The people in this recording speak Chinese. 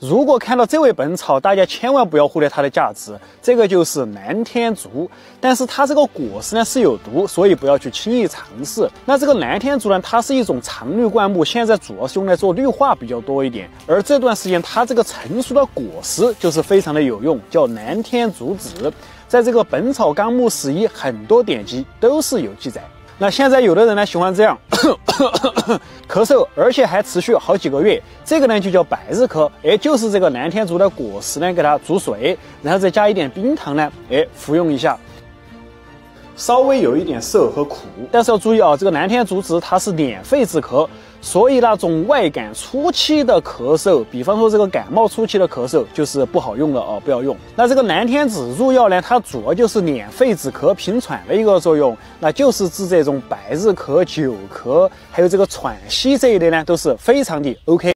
如果看到这味本草，大家千万不要忽略它的价值，这个就是南天竹。但是它这个果实呢是有毒，所以不要去轻易尝试。那这个南天竹呢，它是一种常绿灌木，现在主要是用来做绿化比较多一点。而这段时间它这个成熟的果实就是非常的有用，叫南天竹子，在这个《本草纲目拾遗》很多典籍都是有记载。那现在有的人呢喜欢这样咳嗽，而且还持续好几个月，这个呢就叫百日咳，就是这个南天竹的果实呢给它煮水，然后再加一点冰糖呢，服用一下。稍微有一点涩和苦，但是要注意啊，这个南天竹子它是敛肺止咳，所以那种外感初期的咳嗽，比方说这个感冒初期的咳嗽就是不好用了啊，不要用。那这个南天子入药呢，它主要就是敛肺止咳、平喘的一个作用，那就是治这种百日咳、久咳，还有这个喘息这一类呢，都是非常的 OK。